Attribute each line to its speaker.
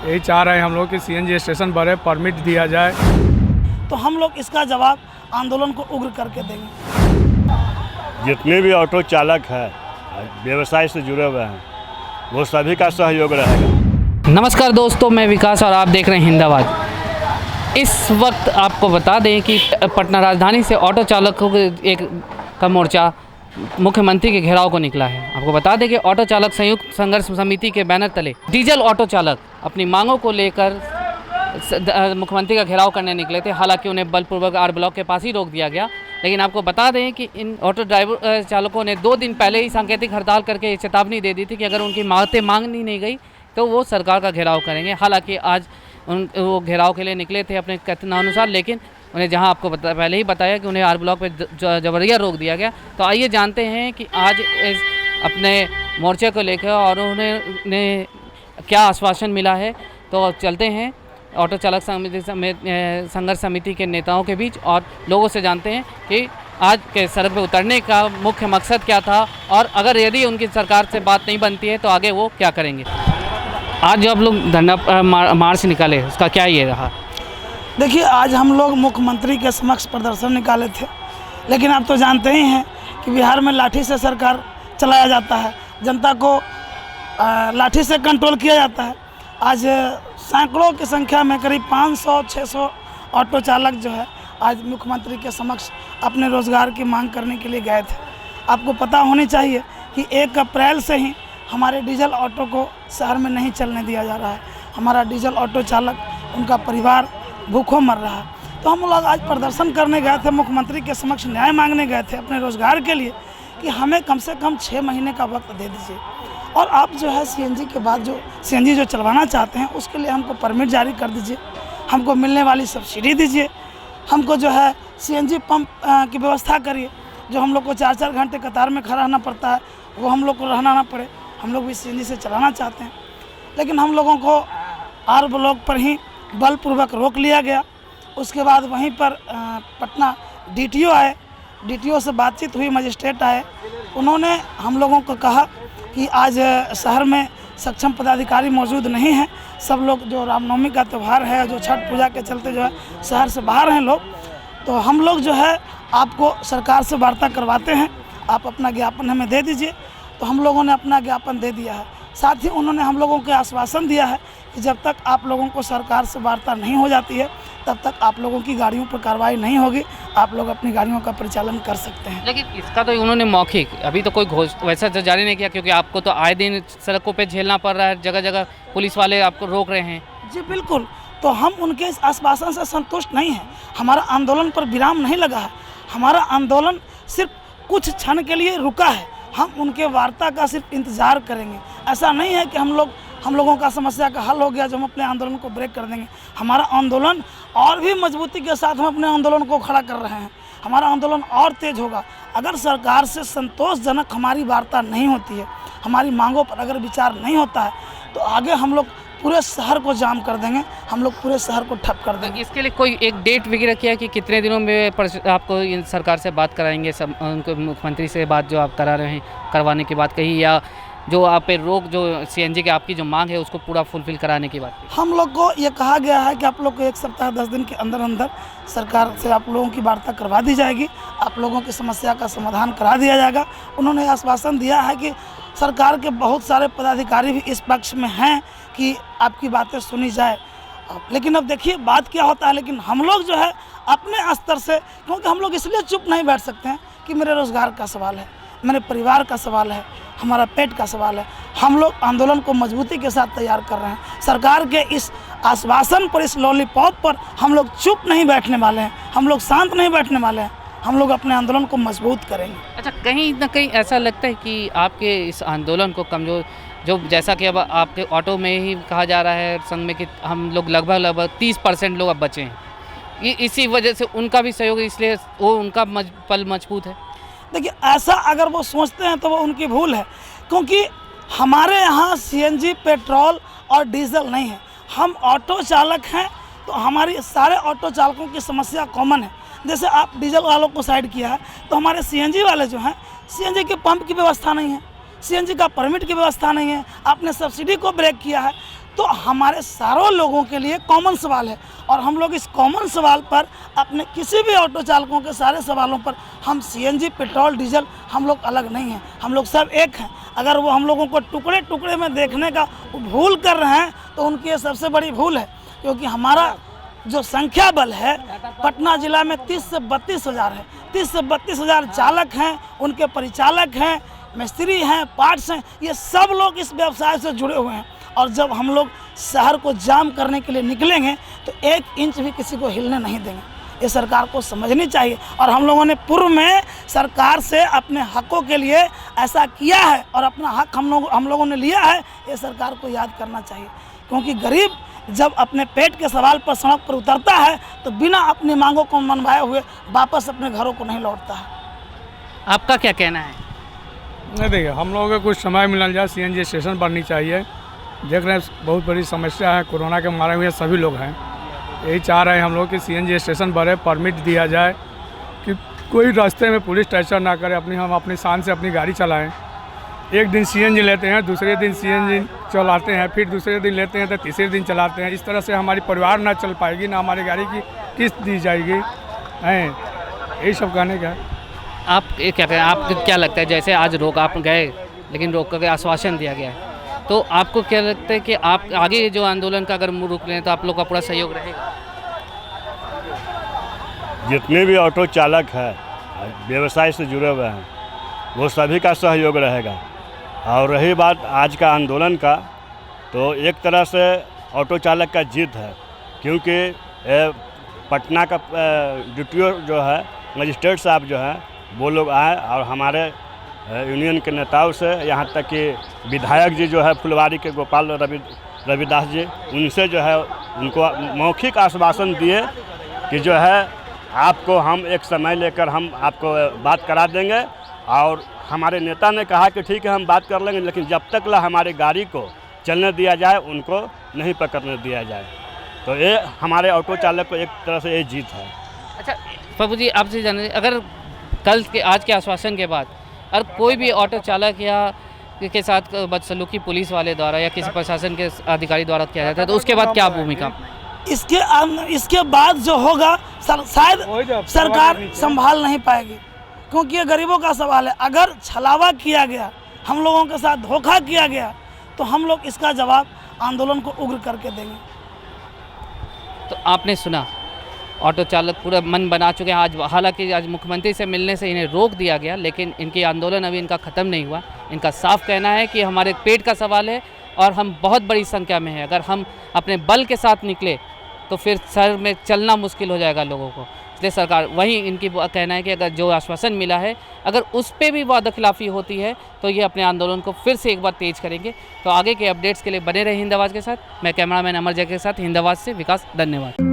Speaker 1: यही चाह रहे हैं हम लोग कि सीएनजी स्टेशन बढ़े, परमिट दिया जाए।
Speaker 2: तो हम लोग इसका जवाब आंदोलन को उग्र करके देंगे।
Speaker 3: जितने भी ऑटो चालक हैं, व्यवसाय से जुड़े हुए हैं, वो सभी का सहयोग रहेगा।
Speaker 4: नमस्कार दोस्तों, मैं विकास और आप देख रहे हैं हिंदाबाद। इस वक्त आपको बता दें कि पटना राजधानी से ऑटो चालकों के का मोर्चा मुख्यमंत्री के घेराव को निकला है। आपको बता दें कि ऑटो चालक संयुक्त संघर्ष समिति के बैनर तले डीजल ऑटो चालक अपनी मांगों को लेकर मुख्यमंत्री का घेराव करने निकले थे। हालांकि उन्हें बलपूर्वक आर ब्लॉक के पास ही रोक दिया गया। लेकिन आपको बता दें कि इन ऑटो ड्राइवर चालकों ने 2 दिन पहले ही सांकेतिक हड़ताल करके चेतावनी दे दी थी कि अगर उनकी मांगें मांगनी नहीं गई तो वो सरकार का घेराव करेंगे। हालांकि आज वो घेराव के लिए निकले थे अपने कथनानुसार, लेकिन उन्हें जहां आपको पहले ही बताया कि उन्हें आर ब्लॉक पे जबरिया रोक दिया गया। तो आइए जानते हैं कि आज इस अपने मोर्चे को लेकर और उन्हें क्या आश्वासन मिला है। तो चलते हैं ऑटो चालक संघर्ष समिति के नेताओं के बीच और लोगों से जानते हैं कि आज के सड़क पर उतरने का मुख्य मकसद क्या था और अगर यदि उनकी सरकार से बात नहीं बनती है तो आगे वो क्या करेंगे। आज जो आप लोग धरना मार्च निकाले उसका क्या ये रहा?
Speaker 2: देखिए, आज हम लोग मुख्यमंत्री के समक्ष प्रदर्शन निकाले थे, लेकिन आप तो जानते ही हैं कि बिहार में लाठी से सरकार चलाया जाता है, जनता को लाठी से कंट्रोल किया जाता है। आज सैकड़ों की संख्या में करीब 500-600 ऑटो चालक जो है आज मुख्यमंत्री के समक्ष अपने रोज़गार की मांग करने के लिए गए थे। आपको पता होनी चाहिए कि 1 अप्रैल से ही हमारे डीजल ऑटो को शहर में नहीं चलने दिया जा रहा है। हमारा डीजल ऑटो चालक, उनका परिवार भूखों मर रहा है। तो हम लोग आज प्रदर्शन करने गए थे, मुख्यमंत्री के समक्ष न्याय मांगने गए थे अपने रोज़गार के लिए कि हमें कम से कम 6 महीने का वक्त दे दीजिए और आप जो है सीएनजी के बाद जो सीएनजी जो चलवाना चाहते हैं उसके लिए हमको परमिट जारी कर दीजिए, हमको मिलने वाली सब्सिडी दीजिए, हमको जो है सीएनजी पंप की व्यवस्था करिए। जो हम लोग को 4-4 घंटे कतार में खड़ा रहना पड़ता है वो हम लोग को रहना ना पड़े। हम लोग भी सीएनजी से चलाना चाहते हैं, लेकिन हम लोगों को आर ब्लॉक पर ही बलपूर्वक रोक लिया गया। उसके बाद वहीं पर पटना डीटीओ आए, डीटीओ से बातचीत हुई, मजिस्ट्रेट आए, उन्होंने हम लोगों को कहा कि आज शहर में सक्षम पदाधिकारी मौजूद नहीं हैं, सब लोग जो रामनवमी का त्यौहार है, जो छठ पूजा के चलते जो है शहर से बाहर हैं लोग, तो हम लोग जो है आपको सरकार से वार्ता करवाते हैं, आप अपना ज्ञापन हमें दे दीजिए। तो हम लोगों ने अपना ज्ञापन दे दिया है। साथ ही उन्होंने हम लोगों को आश्वासन दिया है कि जब तक आप लोगों को सरकार से वार्ता नहीं हो जाती है तब तक आप लोगों की गाड़ियों पर कार्रवाई नहीं होगी, आप लोग अपनी गाड़ियों का परिचालन कर सकते हैं।
Speaker 4: लेकिन इसका तो उन्होंने मौखिक अभी तो कोई वैसा तो जारी नहीं किया, क्योंकि आपको तो आए दिन सड़कों पे झेलना पड़ रहा है, जगह जगह पुलिस वाले आपको रोक रहे हैं।
Speaker 2: जी बिल्कुल, तो हम उनके इस आश्वासन से संतुष्ट नहीं हैं। हमारा आंदोलन पर विराम नहीं लगा है, हमारा आंदोलन सिर्फ कुछ क्षण के लिए रुका है। हम उनके वार्ता का सिर्फ इंतज़ार करेंगे। ऐसा नहीं है कि हम लोगों का समस्या का हल हो गया जो हम अपने आंदोलन को ब्रेक कर देंगे। हमारा आंदोलन और भी मजबूती के साथ हम अपने आंदोलन को खड़ा कर रहे हैं। हमारा आंदोलन और तेज होगा। अगर सरकार से संतोषजनक हमारी वार्ता नहीं होती है, हमारी मांगों पर अगर विचार नहीं होता है, तो आगे हम लोग पूरे शहर को जाम कर देंगे, हम लोग पूरे शहर को ठप कर देंगे।
Speaker 4: इसके लिए कोई एक डेट वगैरह किया कि कितने दिनों में आपको इन सरकार से बात कराएंगे, सब उनको मुख्यमंत्री से बात जो आप करा रहे हैं करवाने की बात कही, या जो आप पे रोक जो सीएनजी की आपकी जो मांग है उसको पूरा फुलफिल कराने की बात कही? हम
Speaker 2: लोग को ये कहा गया है कि आप लोग को 1 सप्ताह 10 दिन के अंदर अंदर सरकार से आप लोगों की वार्ता करवा दी जाएगी, आप लोगों की समस्या का समाधान करा दिया जाएगा। उन्होंने आश्वासन दिया है कि सरकार के बहुत सारे पदाधिकारी भी इस पक्ष में हैं कि आपकी बातें सुनी जाए। लेकिन अब देखिए बात क्या होता है। लेकिन हम लोग जो है अपने स्तर से, क्योंकि हम लोग इसलिए चुप नहीं बैठ सकते हैं कि मेरे रोज़गार का सवाल है, मेरे परिवार का सवाल है, हमारा पेट का सवाल है। हम लोग आंदोलन को मजबूती के साथ तैयार कर रहे हैं। सरकार के इस आश्वासन पर, इस लॉलीपॉप पर हम लोग चुप नहीं बैठने वाले हैं, हम लोग शांत नहीं बैठने वाले हैं, हम लोग अपने आंदोलन को मजबूत करेंगे।
Speaker 4: अच्छा, कहीं ना कहीं ऐसा लगता है कि आपके इस आंदोलन को कमज़ोर, जो जैसा कि अब आपके ऑटो में ही कहा जा रहा है संघ में कि हम लोग लगभग 30% लोग अब बचे हैं, ये इसी वजह से उनका भी सहयोग, इसलिए वो उनका पल मजबूत है।
Speaker 2: देखिए, ऐसा अगर वो सोचते हैं तो वो उनकी भूल है, क्योंकि हमारे यहाँ सीएनजी पेट्रोल और डीजल नहीं है। हम ऑटो चालक हैं तो हमारी सारे ऑटो चालकों की समस्या कॉमन है। जैसे आप डीजल वालों को साइड किया है तो हमारे सीएनजी वाले जो हैं, सीएनजी के पंप की व्यवस्था नहीं है, सीएनजी का परमिट की व्यवस्था नहीं है, आपने सब्सिडी को ब्रेक किया है। तो हमारे सारों लोगों के लिए कॉमन सवाल है और हम लोग इस कॉमन सवाल पर अपने किसी भी ऑटो चालकों के सारे सवालों पर हम सीएनजी पेट्रोल डीजल हम लोग अलग नहीं हैं, हम लोग सब एक हैं। अगर वो हम लोगों को टुकड़े टुकड़े में देखने का भूल कर रहे हैं तो उनकी ये सबसे बड़ी भूल है, क्योंकि हमारा जो संख्या बल है पटना जिला में 30 से 32 हज़ार है। 30 से 32 हज़ार चालक हैं, उनके परिचालक हैं, मिस्त्री हैं, पार्ट्स हैं, ये सब लोग इस व्यवसाय से जुड़े हुए हैं। और जब हम लोग शहर को जाम करने के लिए निकलेंगे तो 1 इंच भी किसी को हिलने नहीं देंगे। ये सरकार को समझनी चाहिए और हम लोगों ने पूर्व में सरकार से अपने हकों के लिए ऐसा किया है और अपना हक हम लोगों ने लिया है, ये सरकार को याद करना चाहिए। क्योंकि गरीब जब अपने पेट के सवाल पर सड़क पर उतरता है तो बिना अपनी मांगों को मनवाए हुए वापस अपने घरों को नहीं लौटता है।
Speaker 4: आपका क्या कहना है?
Speaker 1: नहीं देखिए, हम लोगों को कुछ समय मिलना जाए, सीएनजी स्टेशन बननी चाहिए। देख रहे हैं बहुत बड़ी समस्या है, कोरोना के मारे हुए सभी लोग हैं। यही चाह रहे हैं हम लोग कि सीएनजी स्टेशन बढ़े, परमिट दिया जाए कि कोई रास्ते में पुलिस टर्चर ना करे, हम अपनी शान से अपनी गाड़ी चलाएं। एक दिन सीएनजी लेते हैं, दूसरे दिन सीएनजी चलाते हैं, फिर दूसरे दिन लेते हैं तो तीसरे दिन चलाते हैं। इस तरह से हमारी परिवार ना चल पाएगी, ना हमारी गाड़ी की किस्त दी जाएगी। हैं यही सब कहने का।
Speaker 4: आप क्या कहें, आपको क्या लगता है, जैसे आज रोक आप गए लेकिन रोक करके आश्वासन दिया गया है, तो आपको क्या लगता है कि आप आगे जो आंदोलन का अगर रुक लें तो आप लोग का पूरा सहयोग रहेगा?
Speaker 3: जितने भी ऑटो चालक हैं, व्यवसाय से जुड़े हुए हैं, वो सभी का सहयोग रहेगा। और रही बात आज का आंदोलन का, तो एक तरह से ऑटो चालक का जीत है, क्योंकि पटना का ड्यूटी जो है मजिस्ट्रेट साहब जो है वो लोग आए और हमारे यूनियन के नेताओं से, यहाँ तक कि विधायक जी जो है फुलवारी के गोपाल रविदास जी, उनसे जो है उनको मौखिक आश्वासन दिए कि जो है आपको हम एक समय लेकर हम आपको बात करा देंगे। और हमारे नेता ने कहा कि ठीक है हम बात कर लेंगे, लेकिन जब तक ला हमारी गाड़ी को चलने दिया जाए उनको नहीं पकड़ने दिया जाए। तो ये हमारे ऑटो चालक को एक तरह से ये जीत है।
Speaker 4: अच्छा बाबू जी, आपसे जानिए, अगर कल के आज के आश्वासन के बाद और कोई भी ऑटो चालक या के साथ बदसलूकी पुलिस वाले द्वारा या किसी प्रशासन के अधिकारी द्वारा किया जाता है तो उसके बाद क्या भूमिका?
Speaker 2: इसके बाद जो होगा शायद सरकार संभाल नहीं पाएगी, क्योंकि ये गरीबों का सवाल है। अगर छलावा किया गया, हम लोगों के साथ धोखा किया गया, तो हम लोग इसका जवाब आंदोलन को उग्र करके देंगे।
Speaker 4: तो आपने सुना, ऑटो चालक पूरा मन बना चुके हैं। आज हालांकि आज मुख्यमंत्री से मिलने से इन्हें रोक दिया गया, लेकिन इनकी आंदोलन अभी इनका ख़त्म नहीं हुआ। इनका साफ कहना है कि हमारे पेट का सवाल है और हम बहुत बड़ी संख्या में हैं। अगर हम अपने बल के साथ निकले तो फिर शहर में चलना मुश्किल हो जाएगा लोगों को। इसलिए सरकार, वहीं इनकी कहना है कि अगर जो आश्वासन मिला है अगर उस पर भी वादाखिलाफ़ी होती है तो ये अपने आंदोलन को फिर से एक बार तेज करेंगे। तो आगे के अपडेट्स के लिए बने रहे हिंद आवाज़ के साथ। मैं कैमरामैन अमर जय के साथ हिंद आवाज़ से विकास, धन्यवाद।